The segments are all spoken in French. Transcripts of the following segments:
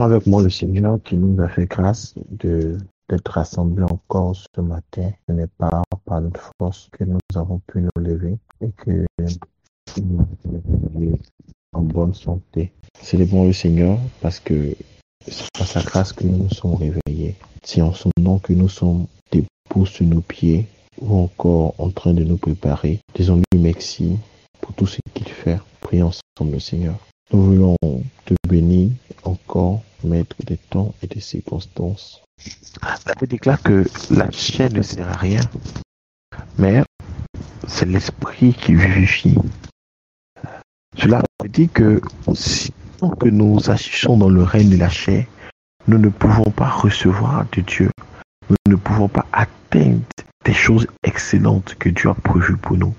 avec moi le Seigneur qui nous a fait grâce d'être rassemblés encore ce matin. Ce n'est pas par notre force que nous avons pu nous lever et que nous avons levé en bonne santé. Célébrons le Seigneur parce que c'est par sa grâce que nous nous sommes réveillés. C'est en son nom que nous sommes debout sur nos pieds ou encore en train de nous préparer. Disons-lui merci pour tout ce qu'il fait. Prions ensemble le Seigneur. Nous voulons te bénir encore, maître des temps et des circonstances. La Bible déclare que la chair ne sert à rien, mais c'est l'esprit qui vivifie. Cela veut dire que si tant que nous agissons dans le règne de la chair, nous ne pouvons pas recevoir de Dieu. Nous ne pouvons pas atteindre des choses excellentes que Dieu a prévues pour nous.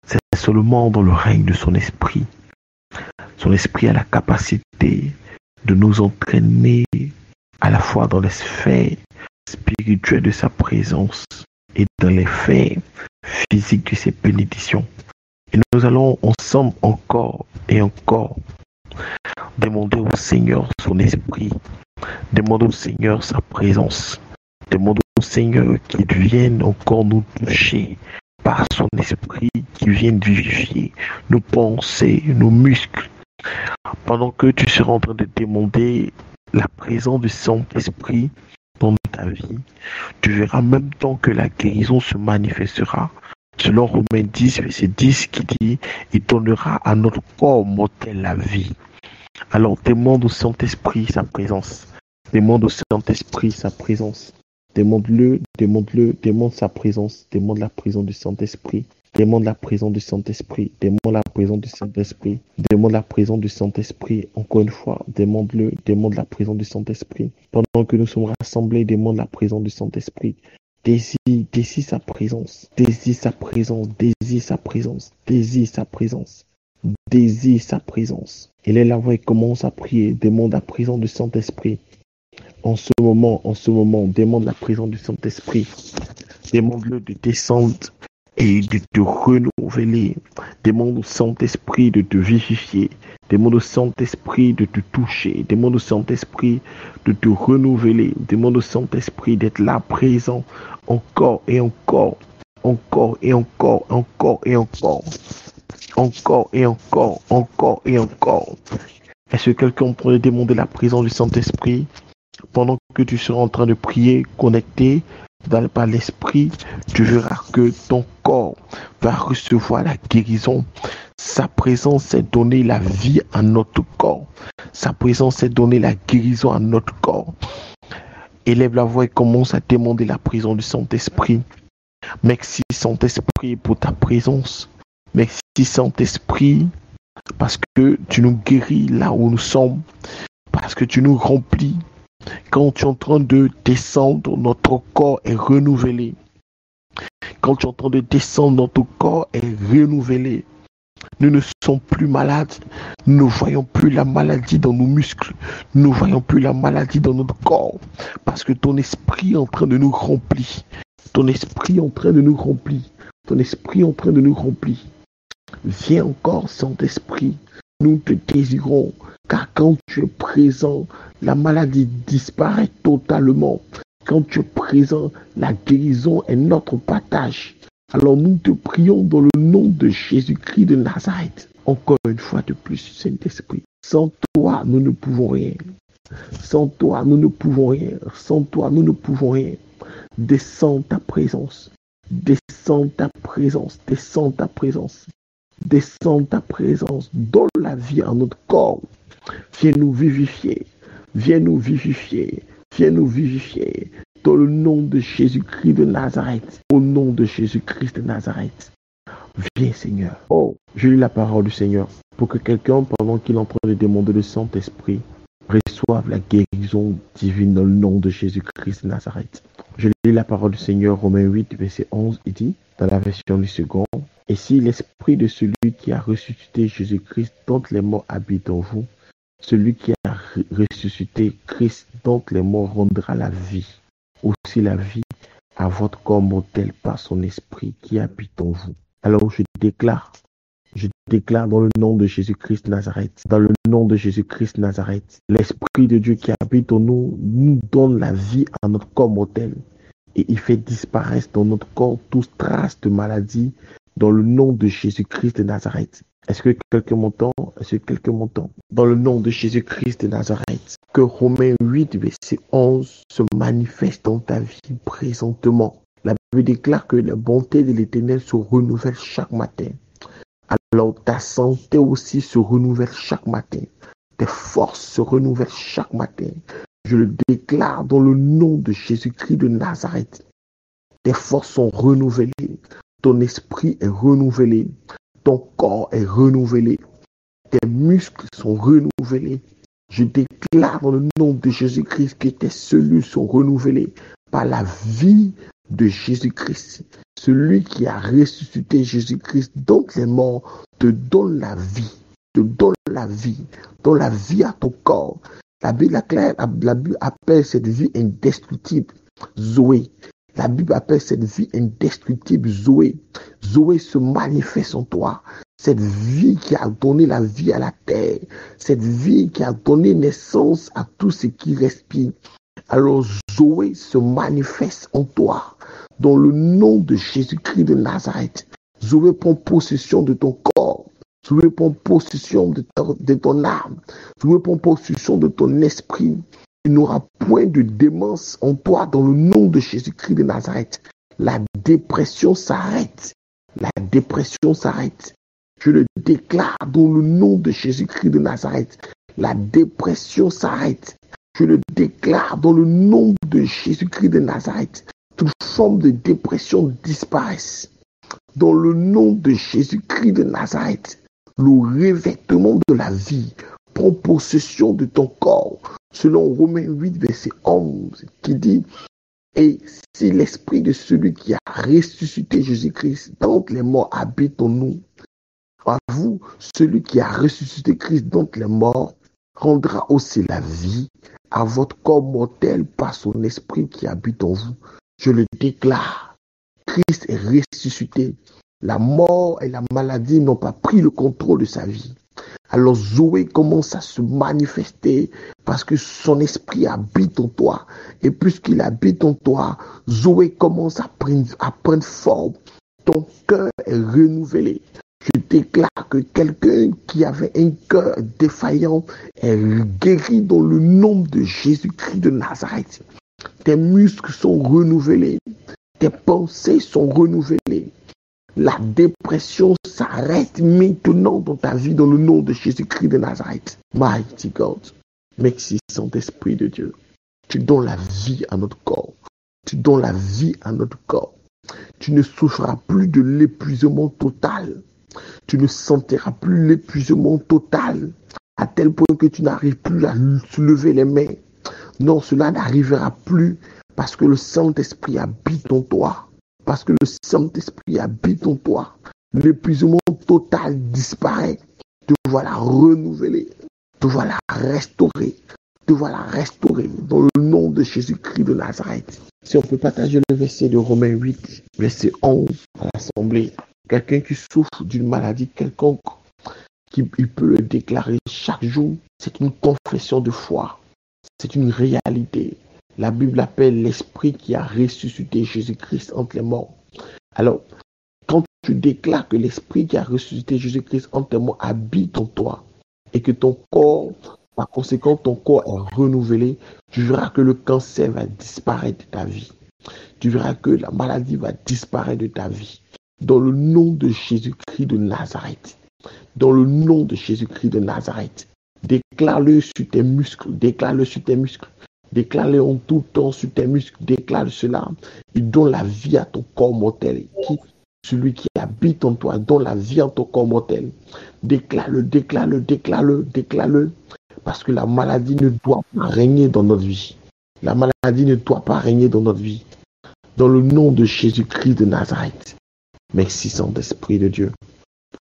C'est seulement dans le règne de son esprit. Son esprit a la capacité de nous entraîner à la fois dans les sphères spirituelles de sa présence et dans les sphères physiques de ses bénédictions. Et nous allons ensemble encore et encore demander au Seigneur son esprit, demander au Seigneur sa présence, demander au Seigneur qu'il vienne encore nous toucher par son esprit, qu'il vienne vivifier nos pensées, nos muscles. Pendant que tu seras en train de demander la présence du Saint-Esprit dans ta vie, tu verras en même temps que la guérison se manifestera. Selon Romains 10, verset 10, qui dit « Il donnera à notre corps mortel la vie ». Alors demande au Saint-Esprit sa présence. Demande au Saint-Esprit sa présence. Demande-le, demande sa présence. Demande la présence du Saint-Esprit. Demande la présence du Saint-Esprit. Demande la présence du Saint-Esprit. Demande la présence du Saint-Esprit. Encore une fois, demande-le, demande la présence du Saint-Esprit. Pendant que nous sommes rassemblés, demande la présence du Saint-Esprit. Désire sa présence. Désire sa présence. Désire sa présence. Désire sa présence. Désire sa présence. Et là, la voix commence à prier. Demande la présence du Saint-Esprit. En ce moment, demande la présence du Saint-Esprit. Demande-le de descendre et de te renouveler. Demande au Saint-Esprit de te vivifier. Demande au Saint-Esprit de te toucher. Demande au Saint-Esprit de te renouveler. Demande au Saint-Esprit d'être là présent encore et encore. Encore et encore, encore et encore. Encore et encore, encore et encore. Est-ce que quelqu'un pourrait demander la présence du Saint-Esprit pendant que tu seras en train de prier, connecté par l'Esprit, tu verras que ton corps va recevoir la guérison. Sa présence est donner la vie à notre corps. Sa présence est donner la guérison à notre corps. Élève la voix et commence à demander la présence du Saint-Esprit. Merci Saint-Esprit pour ta présence. Merci Saint-Esprit parce que tu nous guéris là où nous sommes, parce que tu nous remplis. Quand tu es en train de descendre, notre corps est renouvelé. Quand tu es en train de descendre, notre corps est renouvelé. Nous ne sommes plus malades. Nous ne voyons plus la maladie dans nos muscles. Nous ne voyons plus la maladie dans notre corps. Parce que ton esprit est en train de nous remplir. Ton esprit est en train de nous remplir. Ton esprit est en train de nous remplir. Viens encore, Saint-Esprit. Nous te désirons. Car quand tu es présent, la maladie disparaît totalement. Quand tu es présent, la guérison est notre partage. Alors nous te prions dans le nom de Jésus-Christ de Nazareth. Encore une fois de plus, Saint-Esprit. Sans toi, nous ne pouvons rien. Sans toi, nous ne pouvons rien. Sans toi, nous ne pouvons rien. Descends ta présence. Descends ta présence. Descends ta présence. Descends ta présence. Donne la vie à notre corps. Viens nous vivifier. Viens nous vivifier. Viens nous vivifier. Dans le nom de Jésus-Christ de Nazareth. Au nom de Jésus-Christ de Nazareth. Viens Seigneur. Oh, je lis la parole du Seigneur. Pour que quelqu'un, pendant qu'il est en train de demander le Saint-Esprit, reçoive la guérison divine dans le nom de Jésus-Christ de Nazareth. Je lis la parole du Seigneur, Romains 8, verset 11, il dit, dans la version du second, « Et si l'esprit de celui qui a ressuscité Jésus-Christ d'entre les morts habite en vous, celui qui a ressuscité Christ d'entre les morts rendra la vie, aussi la vie à votre corps mortel par son esprit qui habite en vous. » Alors je déclare Je déclare dans le nom de Jésus-Christ de Nazareth, dans le nom de Jésus-Christ de Nazareth, l'Esprit de Dieu qui habite en nous, nous donne la vie à notre corps mortel et il fait disparaître dans notre corps toute trace de maladie dans le nom de Jésus-Christ de Nazareth. Est-ce que quelqu'un m'entend? Est-ce que quelqu'un m'entend? Dans le nom de Jésus-Christ de Nazareth, que Romains 8, verset 11 se manifeste dans ta vie présentement. La Bible déclare que la bonté de l'Éternel se renouvelle chaque matin. Alors ta santé aussi se renouvelle chaque matin. Tes forces se renouvellent chaque matin. Je le déclare dans le nom de Jésus-Christ de Nazareth. Tes forces sont renouvelées. Ton esprit est renouvelé. Ton corps est renouvelé. Tes muscles sont renouvelés. Je déclare dans le nom de Jésus-Christ que tes cellules sont renouvelées par la vie de Jésus-Christ. Celui qui a ressuscité Jésus-Christ d'entre les morts te donne la vie. Te donne la vie. Donne la vie à ton corps. La Bible appelle cette vie indestructible Zoé. La Bible appelle cette vie indestructible Zoé. Zoé se manifeste en toi. Cette vie qui a donné la vie à la terre. Cette vie qui a donné naissance à tout ce qui respire. Alors Zoé se manifeste en toi. Dans le nom de Jésus-Christ de Nazareth. Zoé prend possession de ton corps. Zoé prend possession de ton âme. Zoé prend possession de ton esprit. Il n'aura point de démence en toi dans le nom de Jésus-Christ de Nazareth. La dépression s'arrête. La dépression s'arrête. Je le déclare dans le nom de Jésus-Christ de Nazareth. La dépression s'arrête. Je le déclare dans le nom de Jésus-Christ de Nazareth. Toute forme de dépression disparaisse. Dans le nom de Jésus-Christ de Nazareth, le revêtement de la vie prend possession de ton corps. Selon Romains 8, verset 11, qui dit « Et si l'esprit de celui qui a ressuscité Jésus-Christ d'entre les morts habite en nous, à vous, celui qui a ressuscité Christ d'entre les morts, rendra aussi la vie à votre corps mortel par son esprit qui habite en vous. » Je le déclare. Christ est ressuscité. La mort et la maladie n'ont pas pris le contrôle de sa vie. Alors Zoé commence à se manifester parce que son esprit habite en toi. Et puisqu'il habite en toi, Zoé commence à prendre forme. Ton cœur est renouvelé. Je déclare que quelqu'un qui avait un cœur défaillant est guéri dans le nom de Jésus-Christ de Nazareth. Tes muscles sont renouvelés. Tes pensées sont renouvelées. La dépression s'arrête maintenant dans ta vie dans le nom de Jésus-Christ de Nazareth. Mighty God, merci Saint-Esprit de Dieu. Tu donnes la vie à notre corps. Tu donnes la vie à notre corps. Tu ne souffras plus de l'épuisement total. Tu ne sentiras plus l'épuisement total à tel point que tu n'arrives plus à soulever les mains. Non, cela n'arrivera plus parce que le Saint-Esprit habite en toi. Parce que le Saint-Esprit habite en toi. L'épuisement total disparaît. Te voilà renouvelé. Te voilà restauré. Te voilà restauré dans le nom de Jésus-Christ de Nazareth. Si on peut partager le verset de Romains 8, verset 11 à l'Assemblée. Quelqu'un qui souffre d'une maladie quelconque, il peut le déclarer chaque jour. C'est une confession de foi. C'est une réalité. La Bible appelle l'esprit qui a ressuscité Jésus-Christ entre les morts. Alors, quand tu déclares que l'esprit qui a ressuscité Jésus-Christ entre les morts habite en toi et que ton corps, par conséquent, ton corps est renouvelé, tu verras que le cancer va disparaître de ta vie. Tu verras que la maladie va disparaître de ta vie. Dans le nom de Jésus-Christ de Nazareth. Dans le nom de Jésus-Christ de Nazareth. Déclare-le sur tes muscles. Déclare-le sur tes muscles. Déclare-le en tout temps sur tes muscles. Déclare cela. Il donne la vie à ton corps mortel. Celui qui habite en toi donne la vie à ton corps mortel. Déclare-le, déclare-le, déclare-le, déclare-le. Parce que la maladie ne doit pas régner dans notre vie. La maladie ne doit pas régner dans notre vie. Dans le nom de Jésus-Christ de Nazareth. Merci Saint-Esprit de Dieu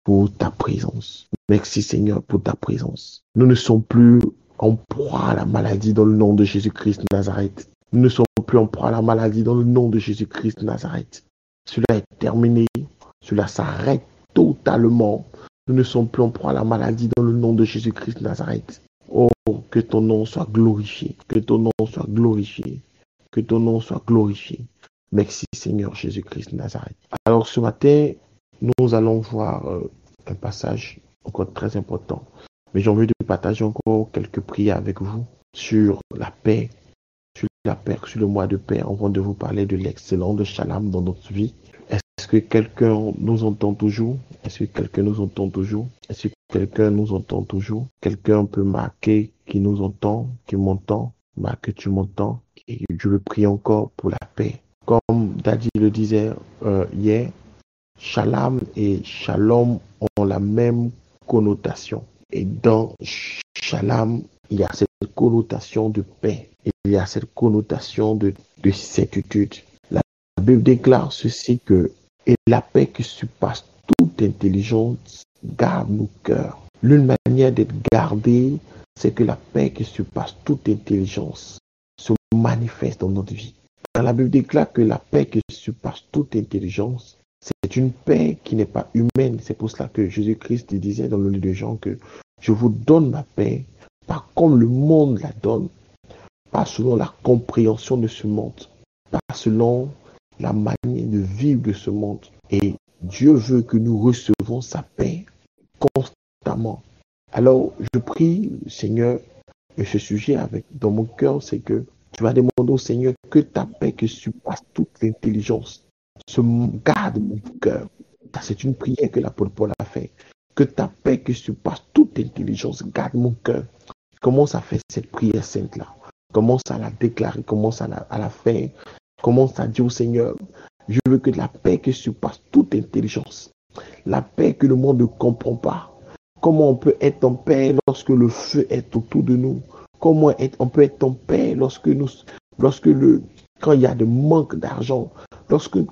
pour ta présence. Merci Seigneur pour ta présence. Nous ne sommes plus en proie à la maladie dans le nom de Jésus-Christ de Nazareth. Nous ne sommes plus en proie à la maladie dans le nom de Jésus-Christ de Nazareth. Cela est terminé. Cela s'arrête totalement Nous ne sommes plus en proie à la maladie dans le nom de Jésus-Christ de Nazareth. Oh, que ton nom soit glorifié, que ton nom soit glorifié, que ton nom soit glorifié. Merci Seigneur Jésus-Christ de Nazareth. Alors ce matin, nous allons voir un passage encore très important. Mais j'ai envie de partager encore quelques prières avec vous sur la paix, sur le mois de paix, avant de vous parler de l'excellence de Shalom dans notre vie. Est-ce que quelqu'un nous entend toujours? Est-ce que quelqu'un nous entend toujours? Est-ce que quelqu'un nous entend toujours? Quelqu'un peut marquer qui nous entend, qui m'entend, marque tu m'entends. Et je veux prier encore pour la paix. Comme Daddy le disait hier, Shalom et Shalom ont la même connotation. Et dans Shalom, il y a cette connotation de paix. Il y a cette connotation de certitude. La Bible déclare ceci que et la paix qui surpasse toute intelligence garde nos cœurs. L'une manière d'être gardé, c'est que la paix qui surpasse toute intelligence se manifeste dans notre vie. Quand la Bible déclare que la paix qui surpasse toute intelligence, c'est une paix qui n'est pas humaine. C'est pour cela que Jésus-Christ disait dans le livre de Jean que je vous donne ma paix, pas comme le monde la donne, pas selon la compréhension de ce monde, pas selon la manière de vivre de ce monde. Et Dieu veut que nous recevons sa paix constamment. Alors, je prie, Seigneur, et ce sujet dans mon cœur, c'est que tu vas demander au Seigneur que ta paix qui surpasse toute l'intelligence se garde mon cœur. C'est une prière que l'apôtre Paul a fait. Que ta paix qui surpasse toute intelligence garde mon cœur. Commence à faire cette prière sainte-là. Commence à la déclarer, commence à la faire. Commence à dire au Seigneur, je veux que la paix qui surpasse toute intelligence, la paix que le monde ne comprend pas. Comment on peut être en paix lorsque le feu est autour de nous? Comment on peut être en paix quand il y a de manque d'argent?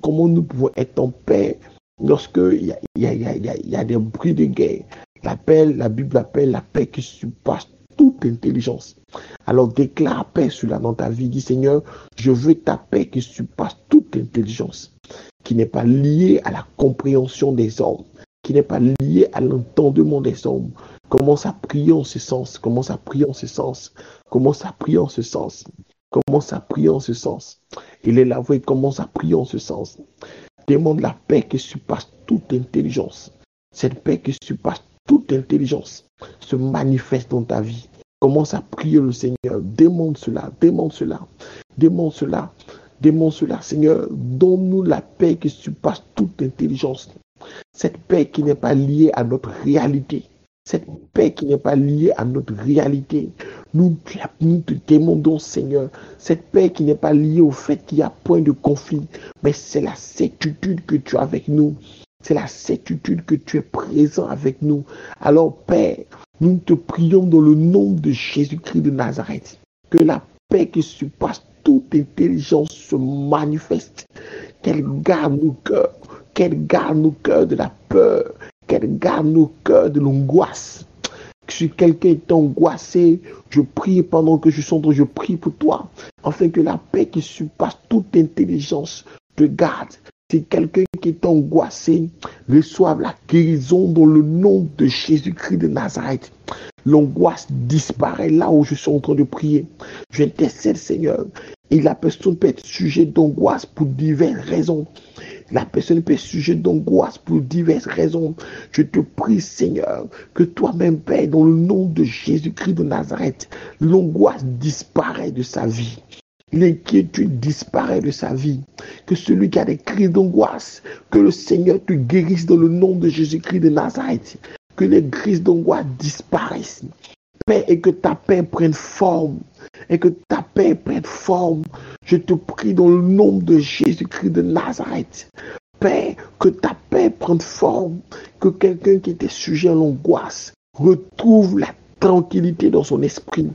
Comment nous pouvons être en paix lorsqu'il y a des bruits de guerre? La Bible appelle la paix qui surpasse toute intelligence. Alors déclare paix cela dans ta vie. Dis Seigneur, je veux ta paix qui surpasse toute intelligence, qui n'est pas liée à la compréhension des hommes, qui n'est pas liée à l'entendement des hommes. Commence à prier en ce sens. Commence à prier en ce sens. Commence à prier en ce sens. Commence à prier en ce sens. Il est là, oui, commence à prier en ce sens. Demande la paix qui surpasse toute intelligence. Cette paix qui surpasse toute intelligence se manifeste dans ta vie. Commence à prier le Seigneur. Demande cela, demande cela, demande cela, demande cela. Seigneur, donne-nous la paix qui surpasse toute intelligence. Cette paix qui n'est pas liée à notre réalité. Cette paix qui n'est pas liée à notre réalité. Nous te demandons, Seigneur, cette paix qui n'est pas liée au fait qu'il n'y a point de conflit, mais c'est la certitude que tu as avec nous. C'est la certitude que tu es présent avec nous. Alors, Père, nous te prions dans le nom de Jésus-Christ de Nazareth, que la paix qui surpasse toute intelligence se manifeste, qu'elle garde nos cœurs, qu'elle garde nos cœurs de la peur, qu'elle garde nos cœurs de l'angoisse. Si quelqu'un est angoissé, je prie pendant que je suis en train, je prie pour toi, afin que la paix qui surpasse toute intelligence te garde. Si quelqu'un qui est angoissé, reçoive la guérison dans le nom de Jésus-Christ de Nazareth. L'angoisse disparaît là où je suis en train de prier. J'intercède, Seigneur. Et la personne peut être sujet d'angoisse pour diverses raisons. La personne peut être sujet d'angoisse pour diverses raisons. Je te prie, Seigneur, que toi-même, Père, dans le nom de Jésus-Christ de Nazareth, l'angoisse disparaît de sa vie. L'inquiétude disparaît de sa vie. Que celui qui a des crises d'angoisse, que le Seigneur te guérisse dans le nom de Jésus-Christ de Nazareth. Que les crises d'angoisse disparaissent. Père, et que ta paix prenne forme. Et que ta paix prenne forme. Je te prie dans le nom de Jésus-Christ de Nazareth. Père, que ta paix prenne forme. Que quelqu'un qui était sujet à l'angoisse retrouve la tranquillité dans son esprit.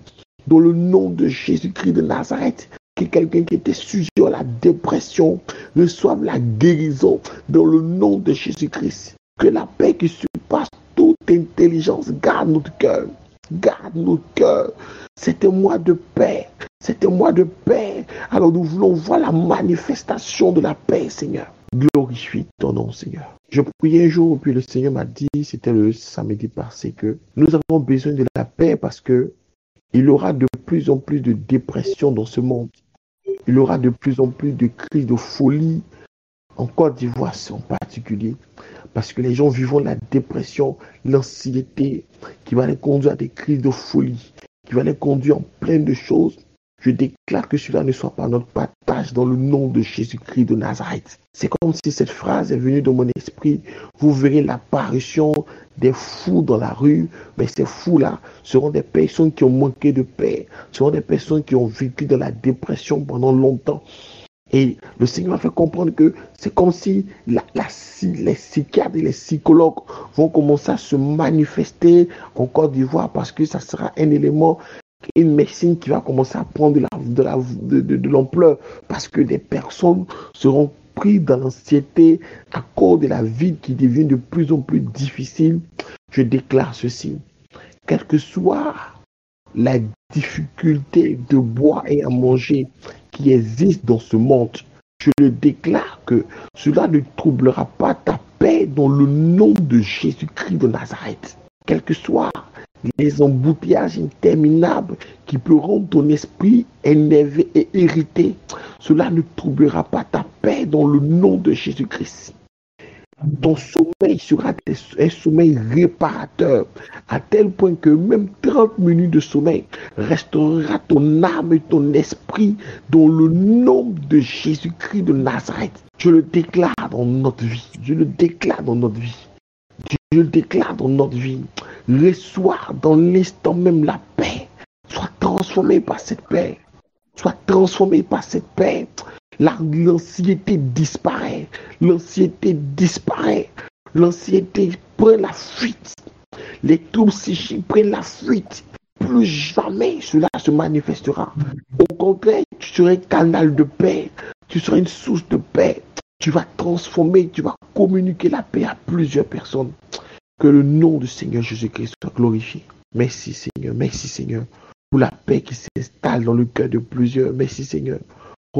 Dans le nom de Jésus-Christ de Nazareth. Que quelqu'un qui était sujet à la dépression reçoive la guérison dans le nom de Jésus-Christ. Que la paix qui surpasse toute intelligence garde notre cœur. Garde notre cœur. C'est un mois de paix. C'est un mois de paix. Alors nous voulons voir la manifestation de la paix, Seigneur. glorifie ton nom, Seigneur. Je priais un jour, puis le Seigneur m'a dit, c'était le samedi passé, que nous avons besoin de la paix parce que il y aura de plus en plus de dépression dans ce monde. Il y aura de plus en plus de crises de folie, en Côte d'Ivoire en particulier, parce que les gens vivent la dépression, l'anxiété, qui va les conduire à des crises de folie, qui va les conduire en plein de choses. Je déclare que cela ne soit pas notre partage dans le nom de Jésus-Christ de Nazareth. C'est comme si cette phrase est venue de mon esprit. Vous verrez l'apparition des fous dans la rue, mais ces fous-là seront des personnes qui ont manqué de paix, seront des personnes qui ont vécu dans la dépression pendant longtemps. Et le Seigneur m'a fait comprendre que c'est comme si les psychiatres et les psychologues vont commencer à se manifester en Côte d'Ivoire parce que ça sera un élément, une médecine qui va commencer à prendre de l'ampleur parce que des personnes seront prises dans l'anxiété à cause de la vie qui devient de plus en plus difficile. Je déclare ceci. Quelle que soit la difficulté de boire et à manger qui existe dans ce monde, je le déclare que cela ne troublera pas ta paix dans le nom de Jésus-Christ de Nazareth. Quels que soient les embouteillages interminables qui peuvent rendre ton esprit énervé et irrité, cela ne troublera pas ta paix dans le nom de Jésus-Christ. Ton sommeil sera un sommeil réparateur, à tel point que même 30 minutes de sommeil restaurera ton âme et ton esprit dans le nom de Jésus-Christ de Nazareth. Je le déclare dans notre vie. Je le déclare dans notre vie. Je le déclare dans notre vie. Reçois dans l'instant même la paix. Sois transformé par cette paix. Sois transformé par cette paix. L'anxiété disparaît. L'anxiété disparaît. L'anxiété prend la fuite. Les troubles psychiques prennent la fuite. Plus jamais cela se manifestera. Au contraire, tu seras un canal de paix. Tu seras une source de paix. Tu vas transformer, tu vas communiquer la paix à plusieurs personnes. Que le nom du Seigneur Jésus-Christ soit glorifié. Merci Seigneur, merci Seigneur pour la paix qui s'installe dans le cœur de plusieurs. Merci Seigneur.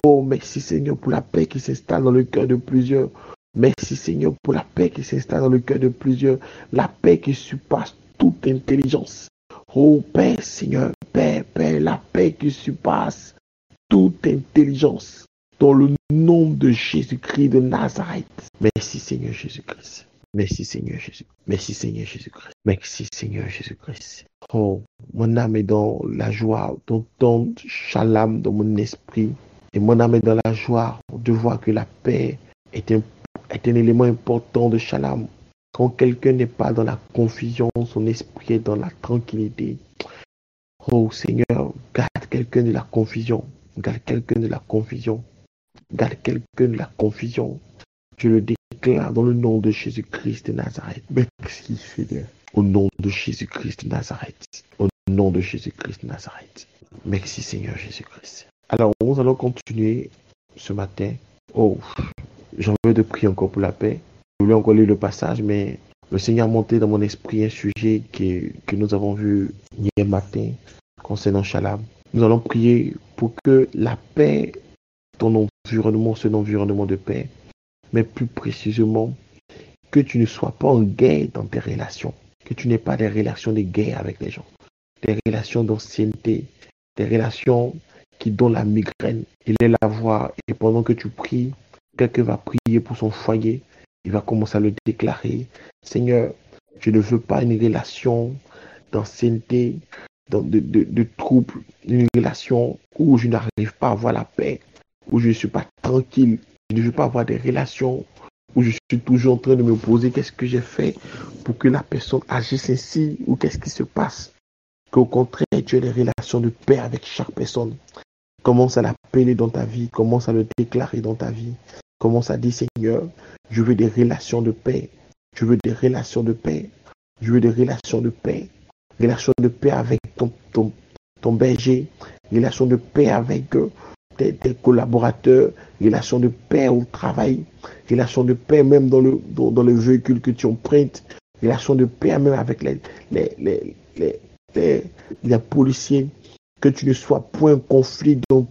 Oh, merci Seigneur pour la paix qui s'installe dans le cœur de plusieurs. Merci Seigneur pour la paix qui s'installe dans le cœur de plusieurs. La paix qui surpasse toute intelligence. Oh Père Seigneur, Père, la paix qui surpasse toute intelligence. Dans le nom de Jésus-Christ de Nazareth. Merci Seigneur Jésus-Christ. Merci Seigneur Jésus. Merci Seigneur Jésus-Christ. Merci Seigneur Jésus-Christ. Oh, mon âme est dans la joie, dans ton shalom dans mon esprit. Et mon âme est dans la joie de voir que la paix est un élément important de shalom. Quand quelqu'un n'est pas dans la confusion, son esprit est dans la tranquillité. Oh Seigneur, garde quelqu'un de la confusion. Garde quelqu'un de la confusion. Garde quelqu'un de la confusion. Je le déclare dans le nom de Jésus-Christ de Nazareth. Merci Seigneur. Au nom de Jésus-Christ de Nazareth. Au nom de Jésus-Christ de Nazareth. Merci Seigneur Jésus-Christ. Alors, nous allons continuer ce matin. Oh, j'ai envie de prier encore pour la paix. Je voulais encore lire le passage, mais le Seigneur a monté dans mon esprit un sujet que nous avons vu hier matin concernant Shalom. Nous allons prier pour que la paix, ton environnement, soit un environnement de paix, mais plus précisément, que tu ne sois pas en guerre dans tes relations, que tu n'aies pas des relations de guerre avec les gens, des relations d'ancienneté, des relations qui donnent la migraine. Il est la voix et pendant que tu pries, quelqu'un va prier pour son foyer, il va commencer à le déclarer. Seigneur, je ne veux pas une relation d'ancienneté, de trouble, une relation où je n'arrive pas à avoir la paix, où je ne suis pas tranquille. Je ne veux pas avoir des relations où je suis toujours en train de me poser qu'est-ce que j'ai fait pour que la personne agisse ainsi ou qu'est-ce qui se passe. Qu'au contraire, tu aies des relations de paix avec chaque personne. Commence à l'appeler dans ta vie, commence à le déclarer dans ta vie. Commence à dire, Seigneur, je veux des relations de paix. Je veux des relations de paix. Je veux des relations de paix. Relations de paix avec ton berger. Relations de paix avec tes collaborateurs. Relations de paix au travail. Relations de paix même dans le véhicule que tu empruntes. Relations de paix même avec les policiers. Que tu ne sois point en conflit dans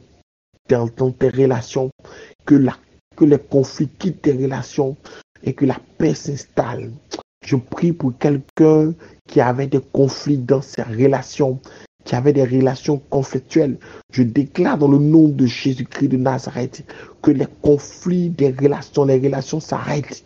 tes relations. Que la que les conflits quittent tes relations et que la paix s'installe. Je prie pour quelqu'un qui avait des conflits dans ses relations, qui avait des relations conflictuelles. Je déclare dans le nom de Jésus-Christ de Nazareth que les conflits des relations, les relations s'arrêtent.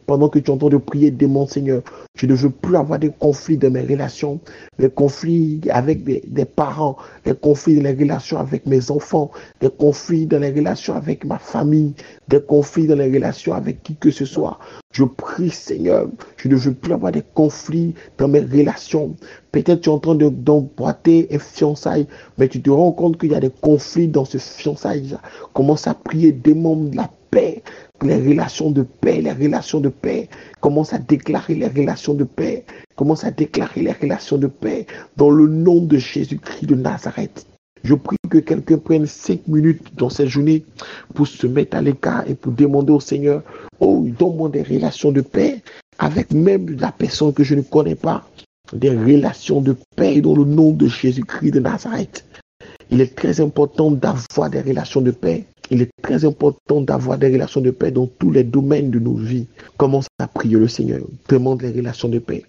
Pendant que tu entends de prier, démon Seigneur, je ne veux plus avoir de conflits dans mes relations, les conflits avec des parents, les conflits dans les relations avec mes enfants, des conflits dans les relations avec ma famille, des conflits dans les relations avec qui que ce soit. Je prie Seigneur, je ne veux plus avoir de conflits dans mes relations. Peut-être tu es en train d'emboîter un fiançailles, mais tu te rends compte qu'il y a des conflits dans ce fiançailles. Commence à prier, démon de la paix. Les relations de paix, les relations de paix. Commence à déclarer les relations de paix. Commence à déclarer les relations de paix dans le nom de Jésus-Christ de Nazareth. Je prie que quelqu'un prenne 5 minutes dans cette journée pour se mettre à l'écart et pour demander au Seigneur, oh, donne-moi des relations de paix avec même la personne que je ne connais pas. Des relations de paix dans le nom de Jésus-Christ de Nazareth. Il est très important d'avoir des relations de paix. Il est très important d'avoir des relations de paix dans tous les domaines de nos vies. Commence à prier le Seigneur. Demande les relations de paix.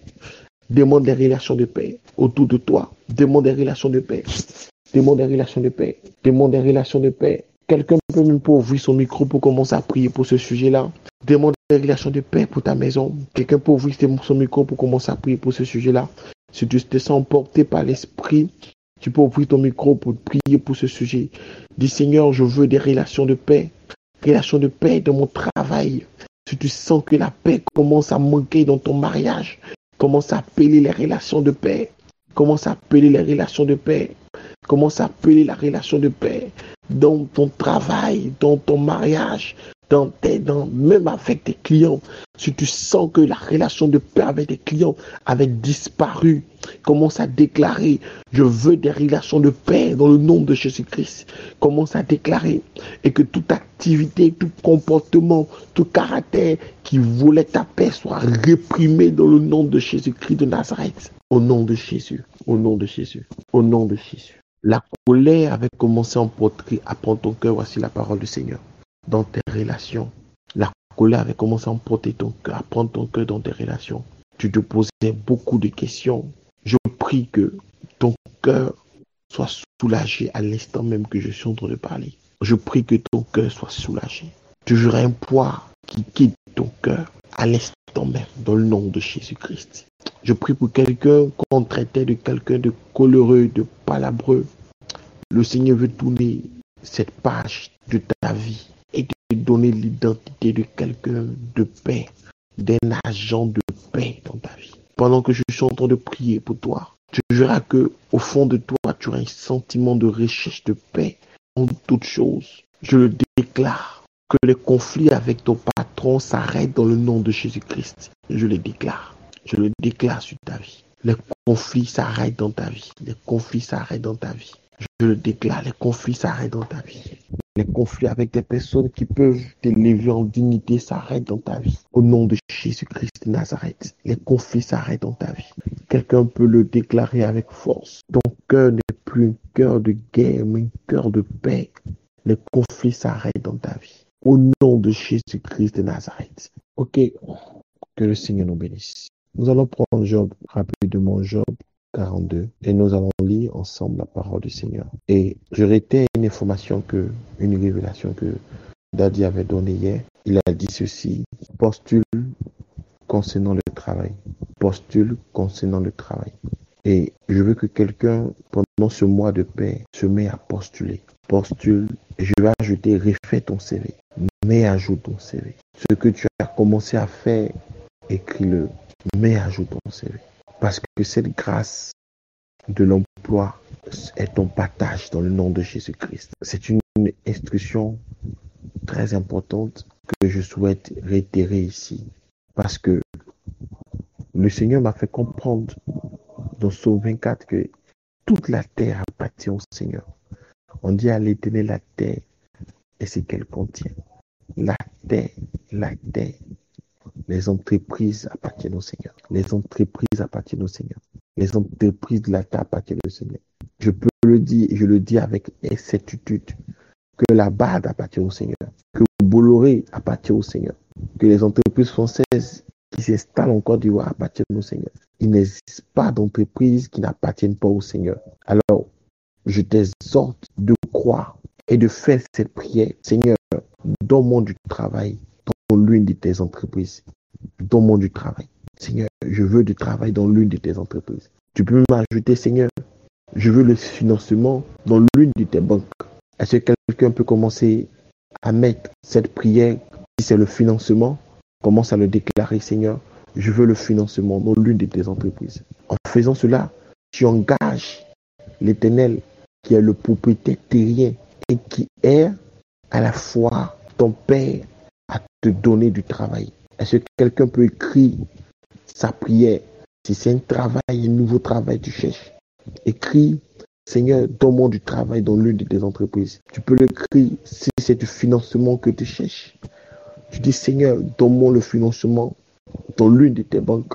Demande les relations de paix autour de toi. Demande des relations de paix. Demande des relations de paix. Demande des relations de paix. Quelqu'un peut même pas ouvrir son micro pour commencer à prier pour ce sujet-là. Demande des relations de paix pour ta maison. Quelqu'un peut ouvrir son micro pour commencer à prier pour ce sujet-là. Si tu te sens porté par l'esprit, tu peux ouvrir ton micro pour prier pour ce sujet. Dis Seigneur, je veux des relations de paix dans mon travail. Si tu sens que la paix commence à manquer dans ton mariage, commence à appeler les relations de paix. Commence à appeler les relations de paix. Commence à appeler la relation de paix dans ton travail, dans ton mariage, même avec tes clients. Si tu sens que la relation de paix avec tes clients avait disparu, commence à déclarer, je veux des relations de paix dans le nom de Jésus-Christ. Commence à déclarer et que toute activité, tout comportement, tout caractère qui voulait ta paix soit réprimé dans le nom de Jésus-Christ de Nazareth. Au nom de Jésus, au nom de Jésus, au nom de Jésus. La colère avait commencé à prendre ton cœur. Voici la parole du Seigneur. Dans tes relations, la colère avait commencé à emporter ton cœur, à prendre ton cœur dans tes relations. Tu te posais beaucoup de questions. Je prie que ton cœur soit soulagé à l'instant même que je suis en train de parler. Je prie que ton cœur soit soulagé. Tu auras un poids qui quitte ton cœur à l'instant même, dans le nom de Jésus-Christ. Je prie pour quelqu'un qu'on traitait de quelqu'un de coléreux, de palabreux. Le Seigneur veut tourner cette page de ta vie et te donner l'identité de quelqu'un de paix, d'un agent de paix dans ta vie. Pendant que je suis en train de prier pour toi, tu verras que au fond de toi, tu auras un sentiment de recherche de paix en toutes choses. Je le déclare, que les conflits avec ton patron s'arrêtent dans le nom de Jésus-Christ. Je le déclare. Je le déclare sur ta vie. Les conflits s'arrêtent dans ta vie. Les conflits s'arrêtent dans ta vie. Je le déclare, les conflits s'arrêtent dans ta vie. Les conflits avec des personnes qui peuvent t'élever en dignité s'arrêtent dans ta vie. Au nom de Jésus-Christ de Nazareth, les conflits s'arrêtent dans ta vie. Quelqu'un peut le déclarer avec force. Ton cœur n'est plus un cœur de guerre, mais un cœur de paix. Les conflits s'arrêtent dans ta vie. Au nom de Jésus-Christ de Nazareth. Ok, que le Seigneur nous bénisse. Nous allons prendre Job rapidement, Job 42, et nous allons lire ensemble la parole du Seigneur. Et je réitère une information une révélation que Daddy avait donnée hier. Il a dit ceci: postule concernant le travail. Postule concernant le travail. Et je veux que quelqu'un, pendant ce mois de paix, se met à postuler. Postule, et je vais ajouter, refais ton CV. Mets à jour ton CV. Ce que tu as commencé à faire, écris-le. Mets à jour ton CV. Parce que cette grâce de l'emploi est ton partage dans le nom de Jésus-Christ. C'est une instruction très importante que je souhaite réitérer ici. Parce que le Seigneur m'a fait comprendre dans Psaume 24 que toute la terre appartient au Seigneur. On dit à l'Éternel la terre et ce qu'elle contient. La terre, les entreprises appartiennent au Seigneur. Les entreprises appartiennent au Seigneur. Les entreprises de la terre appartiennent au Seigneur. Je peux le dire et je le dis avec certitude que la BAD appartient au Seigneur, que Bolloré appartient au Seigneur, que les entreprises françaises qui s'installent en Côte d'Ivoire appartiennent au Seigneur. Il n'existe pas d'entreprise qui n'appartienne pas au Seigneur. Alors, je t'exhorte de croire et de faire cette prière. Seigneur, donne-moi du travail dans l'une de tes entreprises. Donne-moi du travail. Seigneur, je veux du travail dans l'une de tes entreprises. Tu peux m'ajouter, Seigneur, je veux le financement dans l'une de tes banques. Est-ce que quelqu'un peut commencer à mettre cette prière, si c'est le financement, commence à le déclarer, Seigneur, je veux le financement dans l'une de tes entreprises. En faisant cela, tu engages l'Éternel qui est le propriétaire terrien et qui est à la fois ton Père à te donner du travail. Est-ce que quelqu'un peut écrire sa prière? Si c'est un travail, un nouveau travail, tu cherches. Écris, Seigneur, donne-moi du travail dans l'une de tes entreprises. Tu peux l'écrire si c'est du financement que tu cherches. Tu dis, Seigneur, donne-moi le financement dans l'une de tes banques.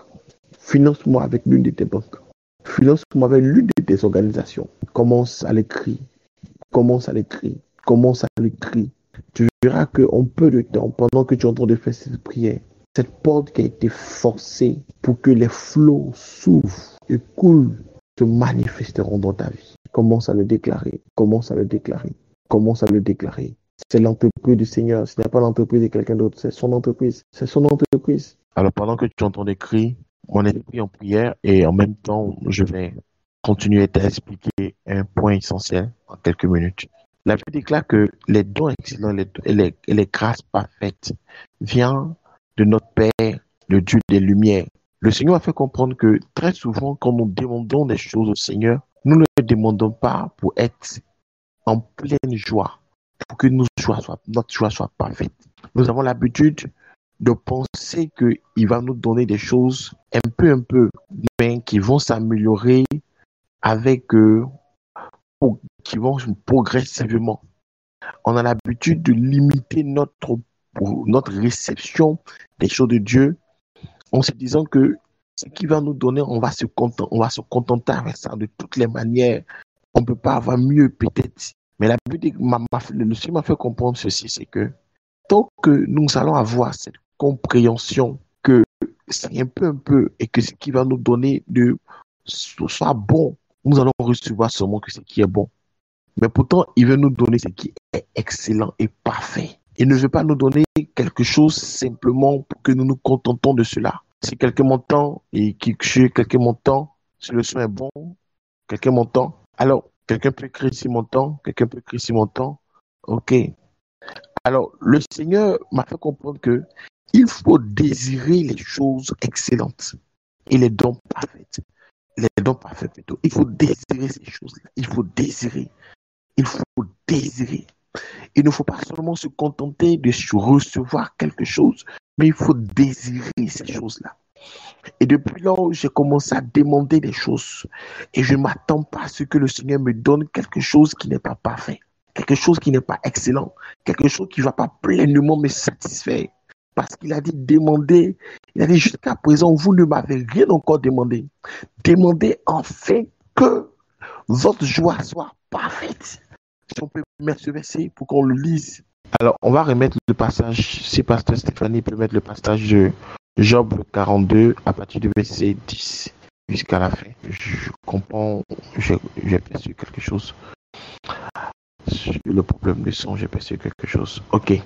Finance-moi avec l'une de tes banques. Finance-moi avec l'une de tes organisations. Commence à l'écrire. Commence à l'écrire. Commence à l'écrire. Tu verras qu'en peu de temps, pendant que tu es en train de faire cette prière, cette porte qui a été forcée pour que les flots s'ouvrent et coulent se manifesteront dans ta vie. Commence à le déclarer. Commence à le déclarer. Commence à le déclarer. C'est l'entreprise du Seigneur. Ce n'est pas l'entreprise de quelqu'un d'autre. C'est son entreprise. C'est son entreprise. Alors pendant que tu entends des cris, mon esprit en prière et en même temps, je vais continuer à t'expliquer un point essentiel en quelques minutes. La Bible déclare que les dons excellents et les grâces parfaites viennent de notre Père, le Dieu des Lumières. Le Seigneur a fait comprendre que très souvent, quand nous demandons des choses au Seigneur, nous ne les demandons pas pour être en pleine joie, pour que notre joie soit parfaite. Nous avons l'habitude de penser qu'il va nous donner des choses un peu, mais qui vont s'améliorer qui vont progressivement. On a l'habitude de limiter notre réception des choses de Dieu en se disant que ce qu'il va nous donner, on va se contenter avec ça de toutes les manières. On ne peut pas avoir mieux peut-être. Mais le Seigneur m'a fait comprendre ceci, c'est que tant que nous allons avoir cette compréhension que c'est un peu et que ce qui va nous donner soit bon, nous allons recevoir seulement que ce qui est bon. Mais pourtant, il veut nous donner ce qui est excellent et parfait. Il ne veut pas nous donner quelque chose simplement pour que nous nous contentons de cela. Si quelqu'un m'entend et quelqu'un m'entend, si le son est bon, quelqu'un m'entend. Alors, quelqu'un peut écrire si m'entend, quelqu'un peut écrire si m'entend. Ok. Alors, le Seigneur m'a fait comprendre que il faut désirer les choses excellentes et les dons parfaits. Les dons parfaits plutôt. Il faut désirer ces choses-là. Il faut désirer. Il faut désirer. Il ne faut pas seulement se contenter de recevoir quelque chose, mais il faut désirer ces choses-là. Et depuis là où j'ai commencé à demander des choses, et je ne m'attends pas à ce que le Seigneur me donne quelque chose qui n'est pas parfait, quelque chose qui n'est pas excellent, quelque chose qui ne va pas pleinement me satisfaire. Parce qu'il a dit demander, il a dit jusqu'à présent, vous ne m'avez rien encore demandé. Demandez enfin que votre joie soit parfaite. Si on peut mettre ce verset pour qu'on le lise. Alors, on va remettre le passage, si Pasteur Stéphanie peut mettre le passage de Job 42 à partir du verset 10 jusqu'à la fin. Je comprends, j'ai perçu quelque chose. Sur le problème du son, j'ai perçu quelque chose. Ok.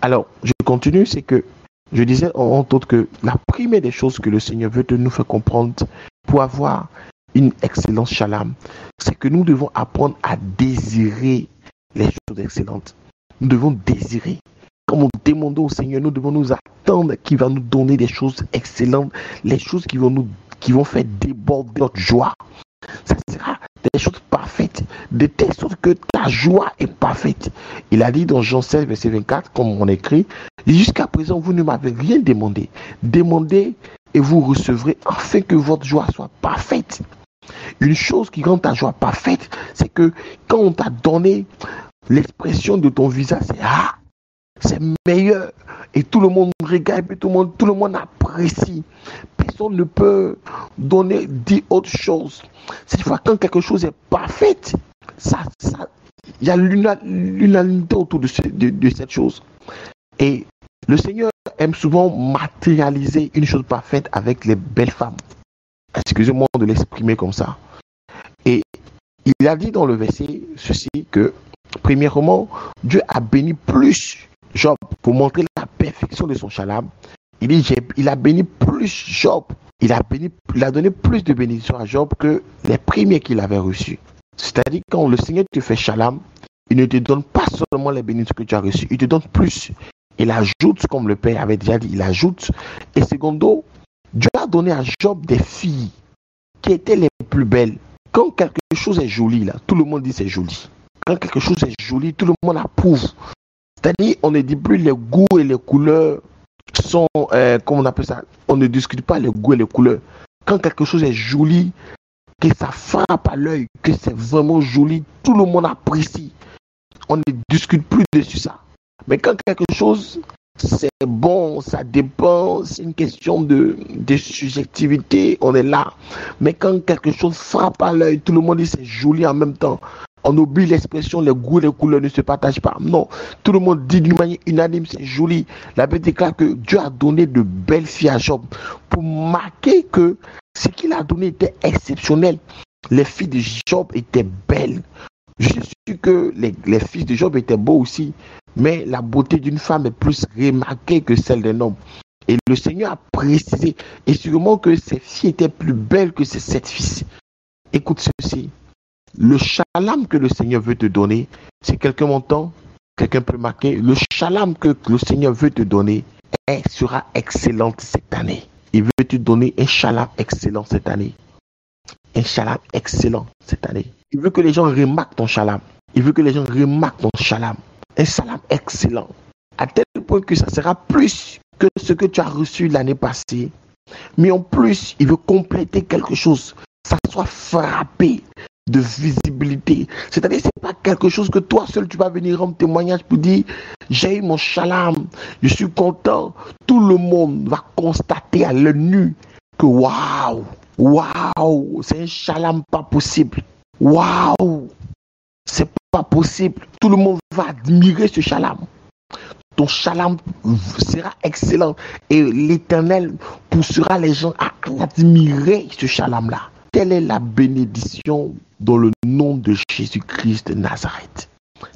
Alors, je continue, c'est que je disais entre autres que la première des choses que le Seigneur veut nous faire comprendre pour avoir une excellence shalom, c'est que nous devons apprendre à désirer les choses excellentes. Nous devons désirer. Quand nous demandons au Seigneur, nous devons nous attendre qu'il va nous donner des choses excellentes, les choses qui vont faire déborder notre joie. Ça sera des choses parfaites, de telle sorte que ta joie est parfaite. Il a dit dans Jean 16, verset 24, comme on écrit, jusqu'à présent, vous ne m'avez rien demandé. Demandez et vous recevrez afin que votre joie soit parfaite. Une chose qui rend ta joie parfaite, c'est que quand on t'a donné l'expression de ton visage, c'est meilleur. Et tout le monde regarde, et tout le monde apprécie. Personne ne peut dire autre chose. Cette fois, quand quelque chose est parfait, Il y a l'unanimité autour de cette chose. Et le Seigneur aime souvent matérialiser une chose parfaite avec les belles femmes. Excusez-moi de l'exprimer comme ça. Et il a dit dans le verset ceci que, premièrement, Dieu a béni plus Job pour montrer la perfection de son shalom. Il dit, il a béni plus Job. Il a donné plus de bénédictions à Job que les premiers qu'il avait reçus. C'est-à-dire quand le Seigneur te fait shalom, il ne te donne pas seulement les bénédictions que tu as reçues, il te donne plus. Il ajoute, comme le Père avait déjà dit, il ajoute. Et secondo, Dieu a donné à Job des filles qui étaient les plus belles. Quand quelque chose est joli, là, tout le monde dit c'est joli. Quand quelque chose est joli, tout le monde approuve. C'est-à-dire, on ne dit plus les goûts et les couleurs sont, comment on appelle ça, on ne discute pas les goûts et les couleurs. Quand quelque chose est joli, que ça frappe à l'œil, que c'est vraiment joli, tout le monde apprécie. On ne discute plus dessus ça. Mais quand quelque chose, c'est bon, ça dépend, c'est une question de subjectivité, on est là. Mais quand quelque chose frappe à l'œil, tout le monde dit c'est joli en même temps. On oublie l'expression, les goûts et les couleurs ne se partagent pas. Non, tout le monde dit d'une manière unanime, c'est joli. La Bible déclare que Dieu a donné de belles filles à Job pour marquer que ce qu'il a donné était exceptionnel. Les filles de Job étaient belles. Je suis sûr que les fils de Job étaient beaux aussi, mais la beauté d'une femme est plus remarquée que celle d'un homme. Et le Seigneur a précisé, et sûrement que ces filles étaient plus belles que ces 7 fils. Écoute ceci. Le shalom que le Seigneur veut te donner, si quelqu'un m'entend, quelqu'un peut marquer, le shalom que le Seigneur veut te donner sera excellente cette année. Il veut te donner un shalom excellent cette année. Un shalom excellent cette année. Il veut que les gens remarquent ton shalom. Il veut que les gens remarquent ton shalom. Un shalom excellent. À tel point que ça sera plus que ce que tu as reçu l'année passée. Mais en plus, il veut compléter quelque chose. Ça soit frappé de visibilité. C'est-à-dire, ce n'est pas quelque chose que toi seul, tu vas venir rendre témoignage pour dire, j'ai eu mon shalom, je suis content. Tout le monde va constater à l'œil nu que waouh, c'est un shalom pas possible. Waouh, c'est pas possible. Tout le monde va admirer ce shalom. Ton shalom sera excellent et l'Éternel poussera les gens à admirer ce shalom-là. Telle est la bénédiction dans le nom de Jésus-Christ de Nazareth.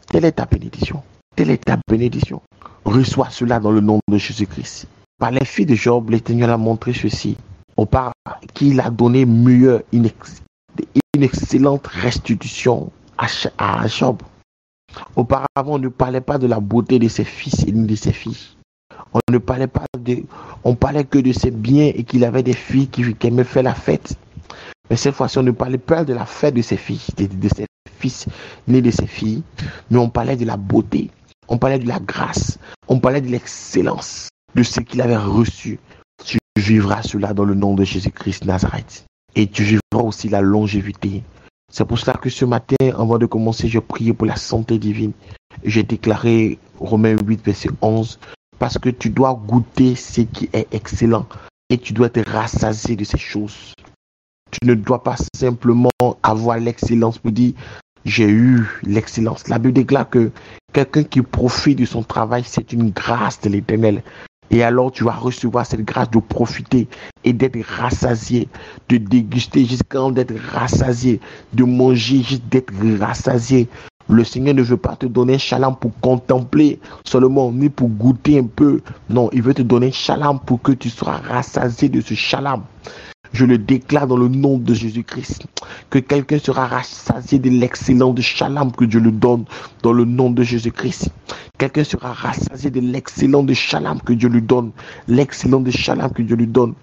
Telle est ta bénédiction. Telle est ta bénédiction. Reçois cela dans le nom de Jésus-Christ. Par les filles de Job, l'Éternel a montré ceci. Qu'il a donné mieux une excellente restitution à Job. Auparavant, on ne parlait pas de la beauté de ses fils et de ses filles. On parlait que de ses biens et qu'il avait des filles qui aimaient faire la fête. Mais cette fois-ci, on ne parlait pas de la fête de ses filles, de ses fils ni de ses filles, mais on parlait de la beauté, on parlait de la grâce, on parlait de l'excellence, de ce qu'il avait reçu. Tu vivras cela dans le nom de Jésus-Christ Nazareth. Et tu vivras aussi la longévité. C'est pour cela que ce matin, avant de commencer, je priais pour la santé divine. J'ai déclaré Romains 8, verset 11, parce que tu dois goûter ce qui est excellent et tu dois te rassasier de ces choses. Tu ne dois pas simplement avoir l'excellence pour dire j'ai eu l'excellence. La Bible déclare que quelqu'un qui profite de son travail, c'est une grâce de l'Éternel. Et alors tu vas recevoir cette grâce de profiter et d'être rassasié, de déguster jusqu'à d'être rassasié, de manger juste d'être rassasié. Le Seigneur ne veut pas te donner un shalom pour contempler seulement, ni pour goûter un peu. Non, il veut te donner un shalom pour que tu sois rassasié de ce shalom. Je le déclare dans le nom de Jésus-Christ, que quelqu'un sera rassasié de l'excellent de shalom que Dieu le donne dans le nom de Jésus-Christ. Quelqu'un sera rassasié de l'excellent de shalom que Dieu lui donne, l'excellent de shalom que Dieu lui donne.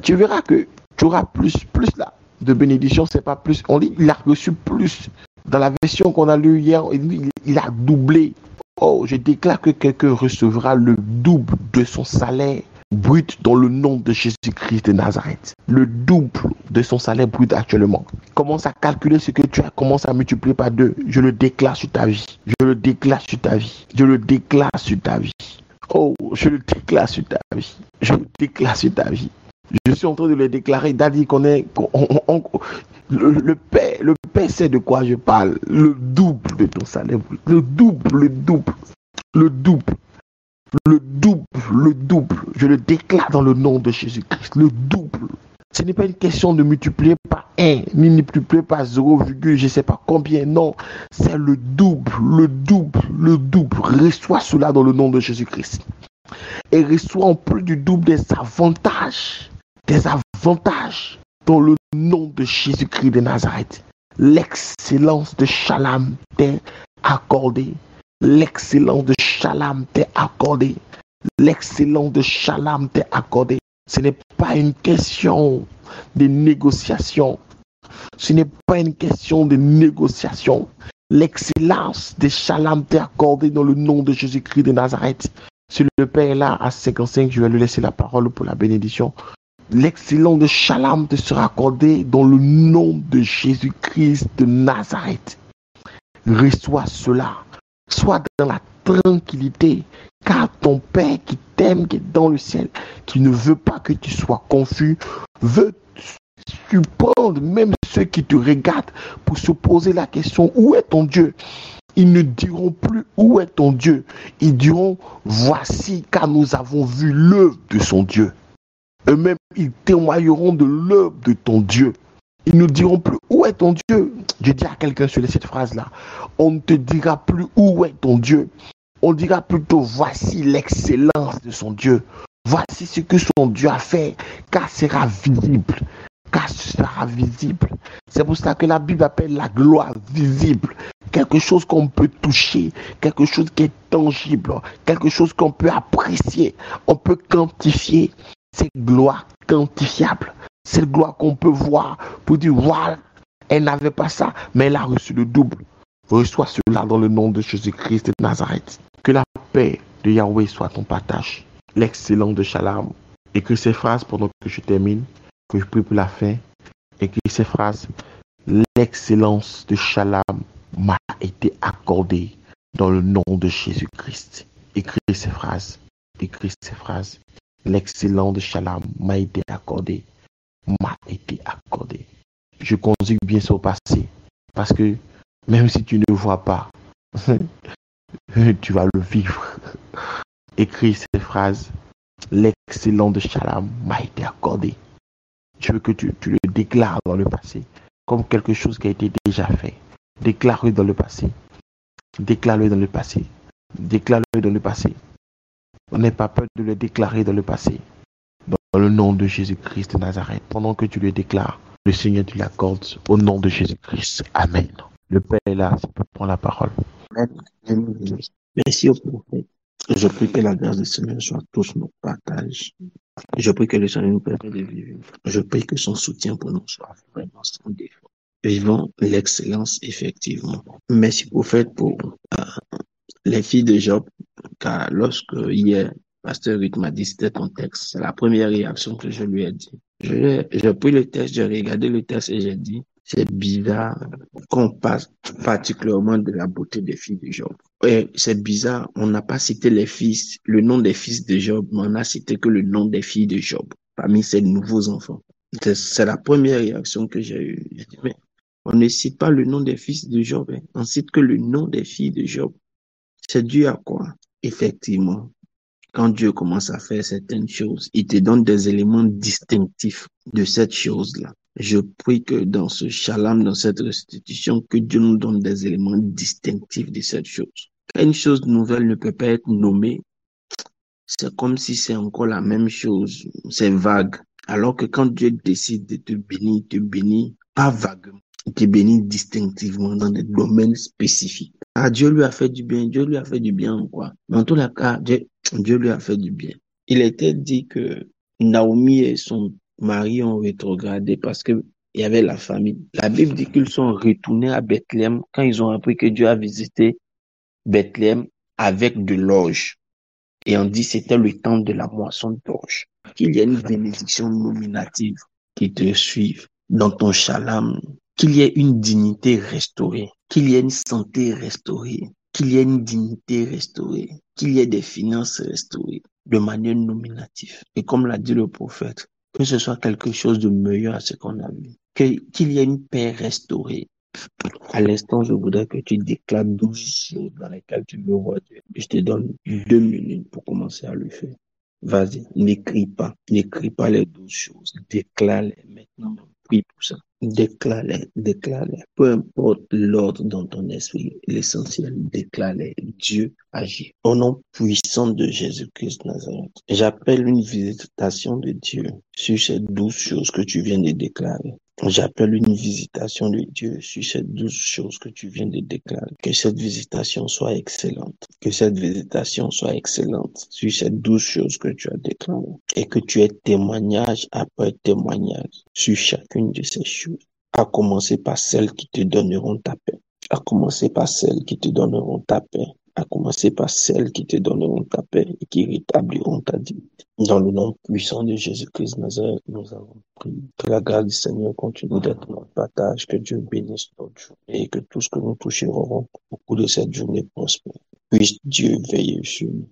Tu verras que tu auras plus là. De bénédiction, c'est pas plus. On dit, il a reçu plus. Dans la version qu'on a lue hier, il a doublé. Oh, je déclare que quelqu'un recevra le double de son salaire brut dans le nom de Jésus-Christ de Nazareth. Le double de son salaire brut actuellement. Commence à calculer ce que tu as, commence à multiplier par 2. Je le déclare sur ta vie. Je le déclare sur ta vie. Je le déclare sur ta vie. Oh, je le déclare sur ta vie. Je le déclare sur ta vie. Je suis en train de le déclarer. Daddy connaît. Le Père sait de quoi je parle. Le double de ton salaire. Le double, le double, le double. Le double, le double. Je le déclare dans le nom de Jésus-Christ. Le double. Ce n'est pas une question de multiplier par 1, ni multiplier par 0, je ne sais pas combien. Non, c'est le double, le double, le double. Reçois cela dans le nom de Jésus-Christ. Et reçois en plus du double des avantages dans le nom de Jésus-Christ de Nazareth. L'excellence de Shalom t'est accordée. L'excellence de Shalom t'est accordée. L'excellence de Shalom t'est accordée. Ce n'est pas une question de négociation. Ce n'est pas une question de négociation. L'excellence de Shalom t'est accordée dans le nom de Jésus-Christ de Nazareth. Si le Père est là à 55, je vais lui laisser la parole pour la bénédiction. L'excellence de Shalom te sera accordée dans le nom de Jésus-Christ de Nazareth. Reçois cela. Sois dans la tranquillité, car ton Père qui t'aime, qui est dans le ciel, qui ne veut pas que tu sois confus, veut surprendre même ceux qui te regardent pour se poser la question, où est ton Dieu? Ils ne diront plus où est ton Dieu. Ils diront, voici, car nous avons vu l'œuvre de son Dieu. Eux-mêmes, ils témoigneront de l'œuvre de ton Dieu. Ils ne diront plus où est ton Dieu. Je dis à quelqu'un sur cette phrase-là, on ne te dira plus où est ton Dieu. On dira plutôt, voici l'excellence de son Dieu. Voici ce que son Dieu a fait, car sera visible. Car ce sera visible. C'est pour ça que la Bible appelle la gloire visible. Quelque chose qu'on peut toucher, quelque chose qui est tangible, quelque chose qu'on peut apprécier, on peut quantifier. C'est gloire quantifiable. C'est gloire qu'on peut voir pour dire, voilà, elle n'avait pas ça, mais elle a reçu le double. Reçois cela dans le nom de Jésus-Christ de Nazareth. Que la paix de Yahweh soit ton partage. L'excellence de Shalom. Écris ces phrases pendant que je termine, que je prie pour la fin. Écris ces phrases. L'excellence de Shalom m'a été accordée dans le nom de Jésus-Christ. Écris ces phrases. Écris ces phrases. L'excellence de Shalom m'a été accordée. M'a été accordée. Je conjugue bien ça au passé. Parce que même si tu ne vois pas, tu vas le vivre. Écris ces phrases. L'excellence de Shalom m'a été accordé. Je veux que tu le déclares dans le passé, comme quelque chose qui a été déjà fait. Déclare-le dans le passé. Déclare-le dans le passé. Déclare-le dans le passé. On n'a pas peur de le déclarer dans le passé. Dans le nom de Jésus-Christ de Nazareth. Pendant que tu le déclares, le Seigneur te l'accorde au nom de Jésus-Christ. Amen. Le Père est là, si tu peux prendre la parole. Amen. Merci au prophète. Je prie que la grâce du Seigneur soit tous nos partages. Je prie que le Seigneur nous permette de vivre. Je prie que son soutien pour nous soit vraiment sans défaut. Vivons l'excellence, effectivement. Merci, prophète, pour les filles de Job, car lorsque hier, Pasteur Ruth m'a dit c'était ton texte, c'est la première réaction que je lui ai dit. J'ai pris le texte, j'ai regardé le texte et j'ai dit, c'est bizarre qu'on passe particulièrement de la beauté des filles de Job. Et c'est bizarre, on n'a pas cité les fils, le nom des fils de Job, mais on n'a cité que le nom des filles de Job parmi ces nouveaux enfants. C'est la première réaction que j'ai eue. J'ai dit, mais on ne cite pas le nom des fils de Job, hein. On cite que le nom des filles de Job. C'est dû à quoi? Effectivement, quand Dieu commence à faire certaines choses, il te donne des éléments distinctifs de cette chose-là. Je prie que dans ce shalom, dans cette restitution, que Dieu nous donne des éléments distinctifs de cette chose. Quand une chose nouvelle ne peut pas être nommée, c'est comme si c'est encore la même chose, c'est vague. Alors que quand Dieu décide de te bénit pas vaguement, il te bénit distinctivement dans des domaines spécifiques. Ah, Dieu lui a fait du bien, quoi. Dans tous les cas, Dieu lui a fait du bien. Il était dit que Naomi et son mari ont rétrogradé parce que il y avait la famine. La Bible dit qu'ils sont retournés à Bethléem quand ils ont appris que Dieu a visité Bethléem avec de l'orge. Et on dit que c'était le temps de la moisson d'orge. Qu'il y ait une bénédiction nominative qui te suive dans ton shalom, qu'il y ait une dignité restaurée, qu'il y ait une santé restaurée, qu'il y ait une dignité restaurée, qu'il y ait des finances restaurées de manière nominative. Et comme l'a dit le prophète, Que ce soit quelque chose de meilleur à ce qu'on a vu. Qu'il y ait une paix restaurée. À l'instant, je voudrais que tu déclares 12 choses dans lesquelles tu veux voir Dieu. Je te donne 2 minutes pour commencer à le faire. Vas-y, n'écris pas les 12 choses. Déclare-les maintenant. Prie pour ça. Déclare-les. Peu importe l'ordre dans ton esprit, l'essentiel, déclare-les. Dieu agit. Au nom puissant de Jésus-Christ de Nazareth, j'appelle une visitation de Dieu sur ces 12 choses que tu viens de déclarer. J'appelle une visitation de Dieu sur ces 12 choses que tu viens de déclarer. Que cette visitation soit excellente. Que cette visitation soit excellente sur ces 12 choses que tu as déclarées. Et que tu aies témoignage après témoignage sur chacune de ces choses. À commencer par celles qui te donneront ta paix. À commencer par celles qui te donneront ta paix. À commencer par celles qui te donneront ta paix et qui rétabliront ta dignité. Dans le nom puissant de Jésus-Christ de Nazareth, nous avons prié. Que la grâce du Seigneur continue d'être notre partage, que Dieu bénisse notre journée et que tout ce que nous toucherons au cours de cette journée prospère. Puisse Dieu veiller sur nous.